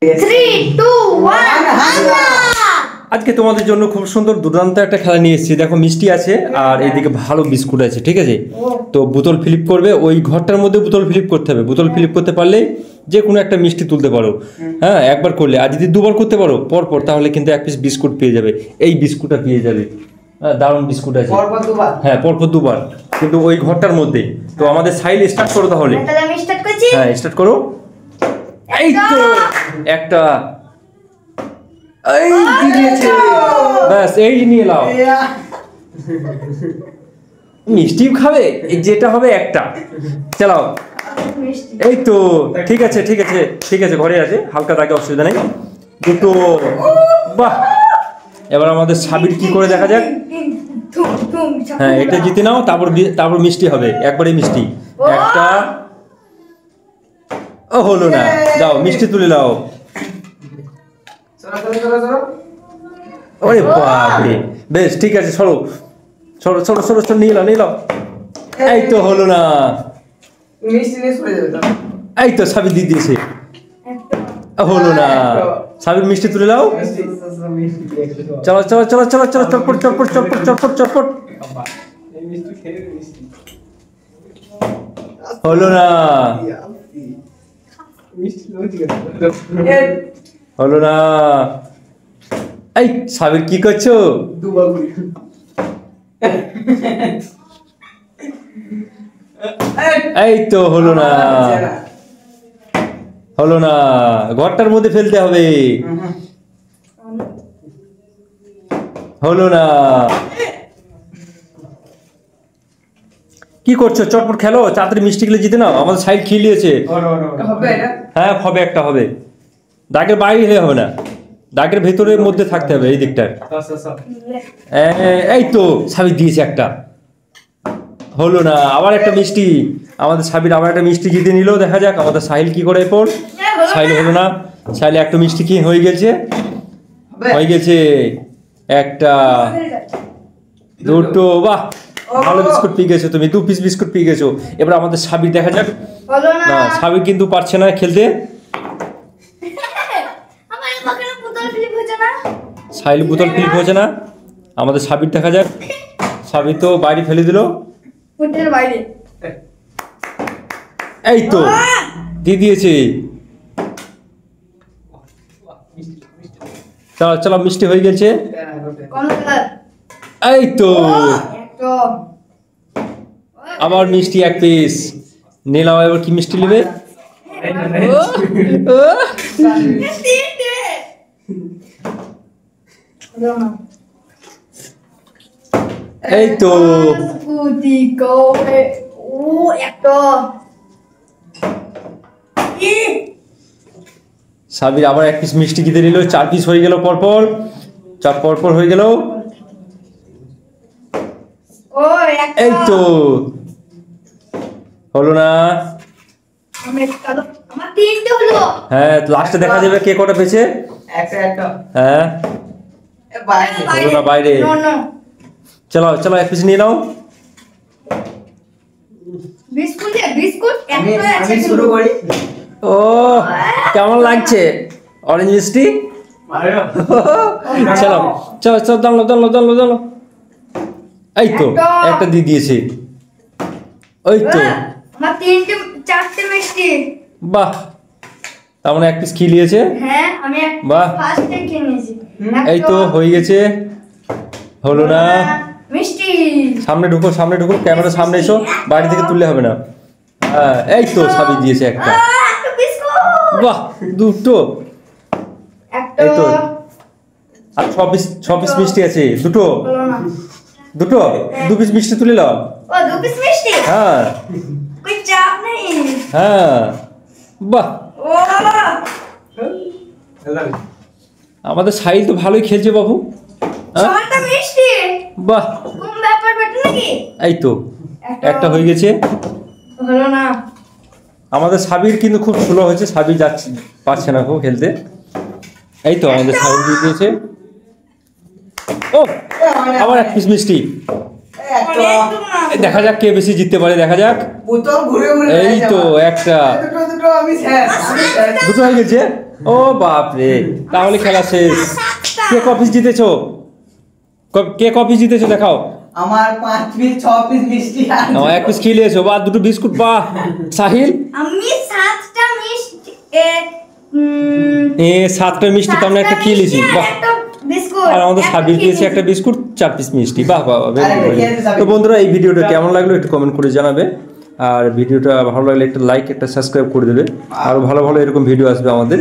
3 2 1 আজকে তোমাদের জন্য খুব সুন্দর দুর্দান্ত একটা খেলা নিয়ে এসেছি। দেখো মিষ্টি আছে আর এইদিকে ভালো বিস্কুট আছে, ঠিক আছে? তো বোতল ফিলিপ করবে, ওই ঘরটার মধ্যে বোতল ফিলিপ করতে হবে। বোতল ফিলিপ করতে পারলে যে কোনো একটা মিষ্টি তুলতে পারো, হ্যাঁ একবার করলে। আর যদি দুবার করতে পারো পরপর, তাহলে কিন্তু এক পিস বিস্কুট পেয়ে যাবে। এই বিস্কুটটা পেয়ে যাবে, হ্যাঁ দারুণ বিস্কুট আছে। হ্যাঁ পরপর দুবার, কিন্তু ওই ঘরটার মধ্যে। তো আমাদের সাইল স্টার্ট করো তাহলে। আমি স্টার্ট করছি। হ্যাঁ স্টার্ট করো। এই তো একটা, এই দিয়েছে, ব্যাস এই নিয়ে নাও। মিষ্টি খাবে, যেটা হবে একটা। চালাও। এই তো ঠিক আছে ঠিক আছে ঠিক আছে, ঘরে আছে, হালকা থাকে, অসুবিধা নেই। দুটো, বাহ। এবার আমাদের সাবির কি করে দেখা যাক। হ্যাঁ এটা জিতে নাও, তারপর মিষ্টি হবে, একবারই মিষ্টি। একটা, ও হলো না, যাও মিষ্টি তুলে নাও। ওরে বাপরে, বেশ ঠিক আছে, সরো সরো সরো সরো সরো, নিয়ে নাও নিয়ে নাও। এই তো হলো না, এই তো সাবির দিয়ে দিয়েছে, হলো না। সাবির মিষ্টি তুলে নাও। চলো চলো চলো চলো চলো, চটপট চটপট চটপট চটপট চটপট। হলো না, হলো না। এই সাবির কি করছো? এই তো হলো না, হলো না, ঘরটার মধ্যে ফেলতে হবে। হলো না। কি করছো? চটপট খেলো, তাড়াতাড়ি মিষ্টি গুলো জিতে নাও। আমাদের সাইড খেলিয়েছে। হ্যাঁ হবে, একটা হবে। দাগের বাইরে হলে হবে না, দাগের ভেতরের মধ্যে থাকতে হবে, এই দিকটা। এই তো সাবির দিয়েছে একটা, হলো না। আবার একটা মিষ্টি, আমাদের সাবির আবার একটা মিষ্টি জিতে নিল। দেখা যাক আমাদের সাহিল কি করে। এরপর সাহিল হলো না, সাহিল একটা মিষ্টি কি হয়ে গেছে, হয়ে গেছে একটা, দুটো, বাহ ভালো বিস্কুট পেয়ে গেছো তুমি, 2 পিস বিস্কুট পেয়ে গেছো। এবার আমাদের সাবির দেখা যাক। না সাবির কিন্তু পারছে না খেলতে। সাহিল বোতল ফিলিপ হচ্ছে না, আমাদের সাবির দেখা যাক। সাবির তো বাইরে ফেলে দিল, এই তো দিয়ে দিয়েছে। চলো চলো, মিষ্টি হয়ে গেছে। এই তো আবার মিষ্টি এক পিস নিলাম। এবার কি মিষ্টি নেবে? এই তো সাবির আবার এক পিস মিষ্টি জিতে নিল, 4 পিস হয়ে গেল পরপর, চার পরপর হয়ে গেল। এই তো হলো না। হ্যাঁ লাস্টে দেখা যাবে কে কটা পেয়েছে। হ্যাঁ হলো না, বাইরে। চলো চলো, এক পিস নিয়ে নাও। ও কেমন লাগছে অরেঞ্জ মিষ্টি? চলো চলো চলো, জানলো জানলো জানলো জানলো। এই তো একটা দিয়ে দিয়েছে, ওই তো বাহ, তার মানে এক পিস খিলিয়েছে। বাহ এই তো হয়ে গেছে। হলো না, সামনে ঢুকো সামনে ঢুকো, ক্যামেরার সামনে এসো, বাড়ি থেকে তুললে হবে না। হ্যাঁ এই তো সাবির দিয়েছে একটা, বাহ দুটো। এই তো আর 6 পিস মিষ্টি আছে, দুটো দুটো 2 পিস মিষ্টি তুলে নাও। হ্যাঁ হ্যাঁ বাহ, আমাদের সাইল তো ভালোই খেলছে বাবু। বাহ এই তো একটা হয়ে গেছে। আমাদের সাবির কিন্তু খুব স্লো হয়েছে, সাবির যাচ্ছে পারছে না খুব খেলতে। এই তো আমাদের সাবির দিয়ে দিয়েছে। ও আবার এক পিস মিষ্টি, দেখা যাক কে বেশি জিততে পারে, দেখা যাক। বোতল ঘুরে ঘুরে এই তো একটা, দুটো আমি শেষ। দুটো হয়ে গেছে। ও বাপ রে, তাহলে খেলা শেষ। কে কপিস জিতেছো? কে কপিস জিতেছো দেখাও। আমার 5 পিস 6 পিস মিষ্টি আছে। আমার 1 পিস খেয়ে নিয়েছো, বা 2টো বিস্কুট। বা সাহিল আমি 7টা মিষ্টি 7টা মিষ্টি, তার মানে একটা খেয়ে নিয়েছি। বাহ। বিস্কুট আর আমাদের সাবির দিয়েছে একটা বিস্কুট, 4 পিস মিষ্টি। বাহ বাহ, তো বন্ধুরা এই ভিডিওটা কেমন লাগলো একটু কমেন্ট করে জানাবে। আর ভিডিওটা ভালো লাগলে একটা লাইক, একটা সাবস্ক্রাইব করে দেবে। আরো ভালো ভালো এরকম ভিডিও আসবে আমাদের।